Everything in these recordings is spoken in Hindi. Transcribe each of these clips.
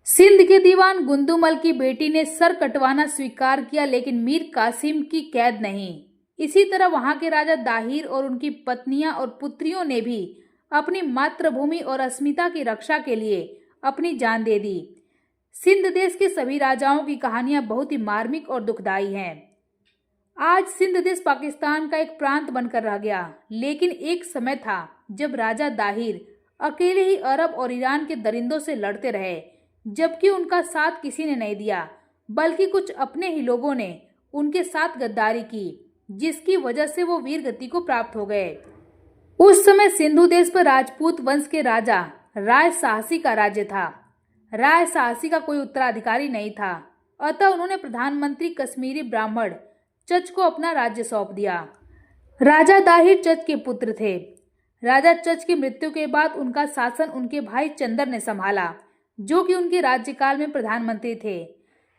सिंध के दीवान गुंदुमल की बेटी ने सर कटवाना स्वीकार किया, लेकिन मीर कासिम की कैद नहीं। इसी तरह वहां के राजा दाहिर और उनकी पत्नियां और पुत्रियों ने भी अपनी मातृभूमि और अस्मिता की रक्षा के लिए अपनी जान दे दी। सिंध देश के सभी राजाओं की कहानियां बहुत ही मार्मिक और दुखदाई हैं। आज सिंध देश पाकिस्तान का एक प्रांत बनकर रह गया, लेकिन एक समय था जब राजा दाहिर अकेले ही अरब और ईरान के दरिंदों से लड़ते रहे, जबकि उनका साथ किसी ने नहीं दिया, बल्कि कुछ अपने ही लोगों ने उनके साथ गद्दारी की, जिसकी वजह से वो वीर गति को प्राप्त हो गए। उस समय सिंधु देश पर राजपूत वंश के राजा राय साहसी का राज्य था। राय साहसी का कोई उत्तराधिकारी नहीं था, अतः उन्होंने प्रधानमंत्री कश्मीरी ब्राह्मण चच को अपना राज्य सौंप दिया। राजा दाहिर चच के पुत्र थे। राजा चच की मृत्यु के बाद उनका शासन उनके भाई चंदर ने संभाला, जो कि उनके राज्यकाल में प्रधानमंत्री थे।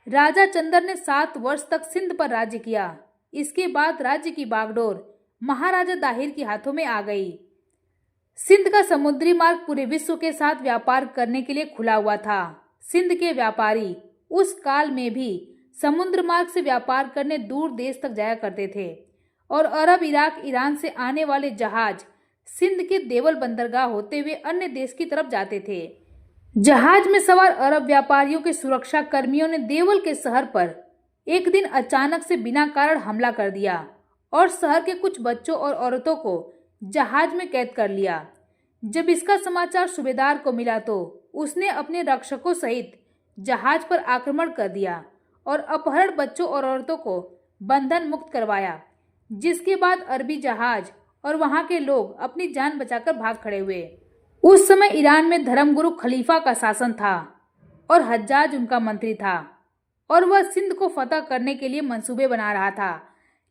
राजा चंदर ने 7 वर्ष तक सिंध पर राज्य किया। इसके बाद राज्य की बागडोर महाराजा दाहिर के हाथों में आ गई। सिंध का समुद्री मार्ग पूरे विश्व के साथ व्यापार करने के लिए खुला हुआ था। सिंध के व्यापारी उस काल में भी समुद्र मार्ग से व्यापार करने दूर देश तक जाया करते थे, और अरब, इराक, ईरान से आने वाले जहाज सिंध के देवल बंदरगाह होते हुए अन्य देश की तरफ जाते थे। जहाज में सवार अरब व्यापारियों के सुरक्षा कर्मियों ने देवल के शहर पर एक दिन अचानक से बिना कारण हमला कर दिया और शहर के कुछ बच्चों और औरतों को जहाज में कैद कर लिया। जब इसका समाचार सूबेदार को मिला तो उसने अपने रक्षकों सहित जहाज पर आक्रमण कर दिया और अपहरण बच्चों और औरतों को बंधन मुक्त करवाया, जिसके बाद अरबी जहाज और वहां के लोग अपनी जान बचाकर भाग खड़े हुए। उस समय ईरान में धर्मगुरु खलीफा का शासन था और हज्जाज उनका मंत्री था, और वह सिंध को फतह करने के लिए मंसूबे बना रहा था,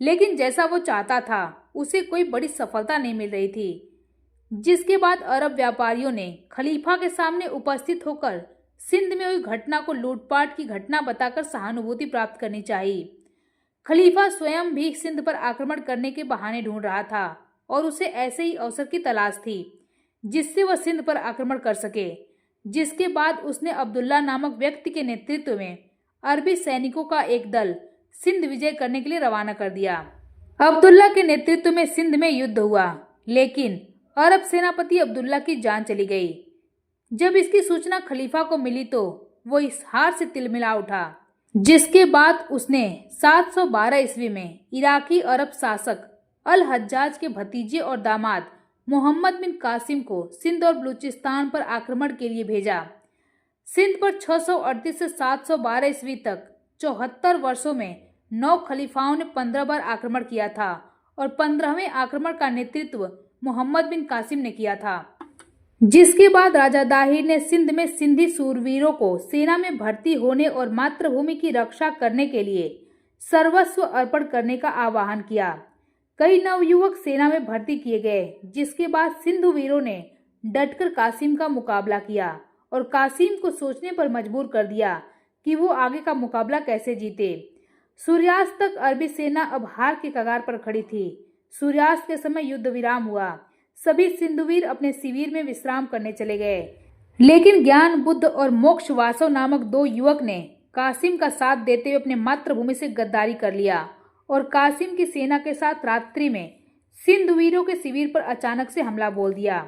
लेकिन जैसा वो चाहता था उसे कोई बड़ी सफलता नहीं मिल रही थी। जिसके बाद अरब व्यापारियों ने खलीफा के सामने उपस्थित होकर सिंध में हुई घटना को लूटपाट की घटना बताकर सहानुभूति प्राप्त करनी चाहिए। खलीफा स्वयं भी सिंध पर आक्रमण करने के बहाने ढूंढ रहा था और उसे ऐसे ही अवसर की तलाश थी जिससे वह सिंध पर आक्रमण कर सके। जिसके बाद उसने अब्दुल्ला नामक व्यक्ति के नेतृत्व में अरबी सैनिकों का एक दल सिंध विजय करने के लिए रवाना कर दिया। अब्दुल्ला के नेतृत्व में सिंध में युद्ध हुआ, लेकिन अरब सेनापति अब्दुल्ला की जान चली गई। जब इसकी सूचना खलीफा को मिली तो वो इस हार से तिलमिला उठा, जिसके बाद उसने 712 ईस्वी में इराकी अरब शासक अल हज्जाज के भतीजे और दामाद मोहम्मद बिन कासिम को सिंध और बलूचिस्तान पर आक्रमण के लिए भेजा। सिंध पर 638 से 712 ईस्वी तक 74 वर्षों में 9 खलीफाओं ने 15 बार आक्रमण किया था, और 15वें आक्रमण का नेतृत्व मोहम्मद बिन कासिम ने किया था। जिसके बाद राजा दाहिर ने सिंध में सिंधी सूरवीरों को सेना में भर्ती होने और मातृभूमि की रक्षा करने के लिए सर्वस्व अर्पण करने का आह्वान किया। कई नवयुवक सेना में भर्ती किए गए, जिसके बाद सिंधु वीरों ने डटकर कासिम का मुकाबला किया और कासिम को सोचने पर मजबूर कर दिया कि वो आगे का मुकाबला कैसे जीते। सूर्यास्त तक अरबी सेना अब हार के कगार पर खड़ी थी। सूर्यास्त के समय युद्ध विराम हुआ। सभी सिंधुवीर अपने शिविर में विश्राम करने चले गए, लेकिन ज्ञान बुद्ध और मोक्ष वासव नामक 2 युवक ने कासिम का साथ देते हुए अपने मातृभूमि से गद्दारी कर लिया और कासिम की सेना के साथ रात्रि में सिंधुवीरों के शिविर पर अचानक से हमला बोल दिया,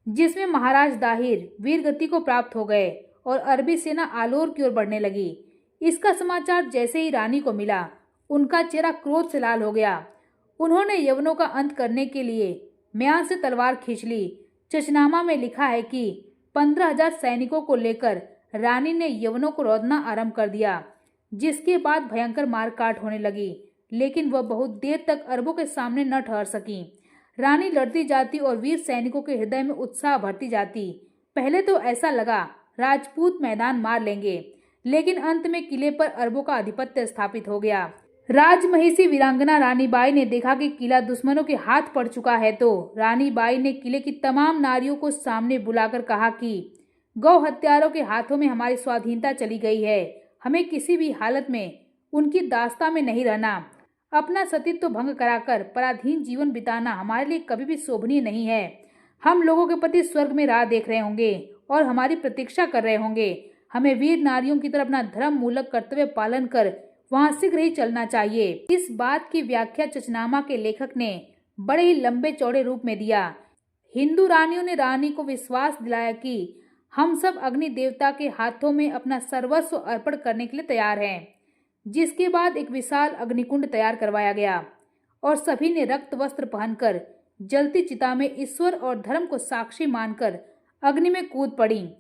जिसमें महाराज दाहिर वीर गति को प्राप्त हो गए और अरबी सेना आलोर की ओर बढ़ने लगी। इसका समाचार जैसे ही रानी को मिला, उनका चेहरा क्रोध से लाल हो गया। उन्होंने यवनों का अंत करने के लिए म्यान से तलवार खींच ली। चचनामा में लिखा है कि 15,000 सैनिकों को लेकर रानी ने यवनों को रौंदना आरंभ कर दिया, जिसके बाद भयंकर मारकाट होने लगी, लेकिन वह बहुत देर तक अरबों के सामने न ठहर सकी। रानी लड़ती जाती और वीर सैनिकों के हृदय में उत्साह भरती जाती। पहले तो ऐसा लगा राजपूत मैदान मार लेंगे, लेकिन अंत में किले पर अरबों का आधिपत्य स्थापित हो गया। राजमहिषी वीरांगना रानी बाई ने देखा कि किला दुश्मनों के हाथ पड़ चुका है, तो रानी बाई ने किले की तमाम नारियों को सामने बुलाकर कहा कि गौ हत्यारों के हाथों में हमारी स्वाधीनता चली गई है। हमें किसी भी हालत में उनकी दास्ता में नहीं रहना। अपना सतीत्व भंग कराकर पराधीन जीवन बिताना हमारे लिए कभी भी शोभनीय नहीं है। हम लोगों के पति स्वर्ग में राह देख रहे होंगे और हमारी प्रतीक्षा कर रहे होंगे। हमें वीर नारियों की तरह अपना धर्म मूलक कर्तव्य पालन कर वहां शीघ्र ही चलना चाहिए। इस बात की व्याख्या चचनामा के लेखक ने बड़े ही लंबे चौड़े रूप में दिया। हिंदू रानियों ने रानी को विश्वास दिलाया कि हम सब अग्नि देवता के हाथों में अपना सर्वस्व अर्पण करने के लिए तैयार हैं। जिसके बाद एक विशाल अग्निकुंड तैयार करवाया गया और सभी ने रक्त वस्त्र पहनकर जलती चिता में ईश्वर और धर्म को साक्षी मानकर अग्नि में कूद पड़ी।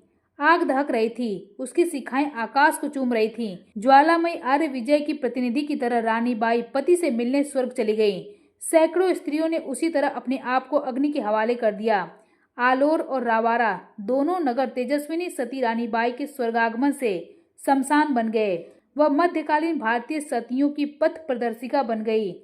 आग दहक रही थी, उसकी शिखाएं आकाश को चूम रही थीं। ज्वालामयी आर्य विजय की प्रतिनिधि की तरह रानी बाई पति से मिलने स्वर्ग चली गईं। सैकड़ों स्त्रियों ने उसी तरह अपने आप को अग्नि के हवाले कर दिया। आलोर और रावारा दोनों नगर तेजस्विनी सती रानी बाई के स्वर्गागमन से शमशान बन गए। वह मध्यकालीन भारतीय सतियों की पथ प्रदर्शिका बन गई।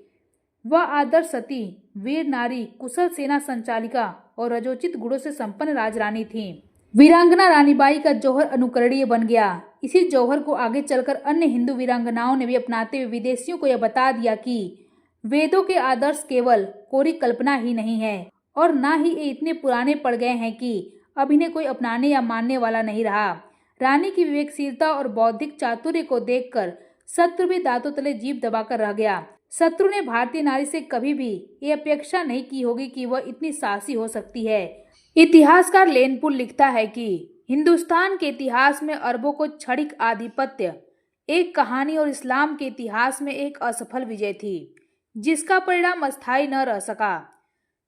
वह आदर्श सती, वीर नारी, कुशल सेना संचालिका और रजोचित गुणों से संपन्न राजरानी थीं। वीरांगना रानीबाई का जौहर अनुकरणीय बन गया। इसी जौहर को आगे चलकर अन्य हिंदू वीरांगनाओं ने भी अपनाते हुए विदेशियों को यह बता दिया कि वेदों के आदर्श केवल कोरी कल्पना ही नहीं है और न ही ये इतने पुराने पड़ गए हैं कि अब इन्हें कोई अपनाने या मानने वाला नहीं रहा। रानी की विवेकशीलता और बौद्धिक चातुर्य को देखकर शत्रु भी दांतों तले जीभ दबाकर रह गया। शत्रु ने भारतीय नारी से कभी भी ये अपेक्षा नहीं की होगी कि वह इतनी साहसी हो सकती है। इतिहासकार लेनपुल लिखता है कि हिंदुस्तान के इतिहास में अरबों को क्षणिक आधिपत्य एक कहानी और इस्लाम के इतिहास में एक असफल विजय थी, जिसका परिणाम अस्थायी न रह सका।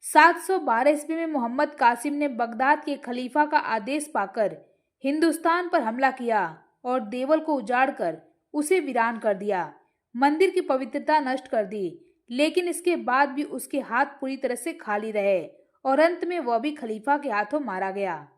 712 ईस्वी में मोहम्मद कासिम ने बगदाद के खलीफा का आदेश पाकर हिंदुस्तान पर हमला किया और देवल को उजाड़कर उसे वीरान कर दिया, मंदिर की पवित्रता नष्ट कर दी। लेकिन इसके बाद भी उसके हाथ पूरी तरह से खाली रहे और अंत में वह भी खलीफा के हाथों मारा गया।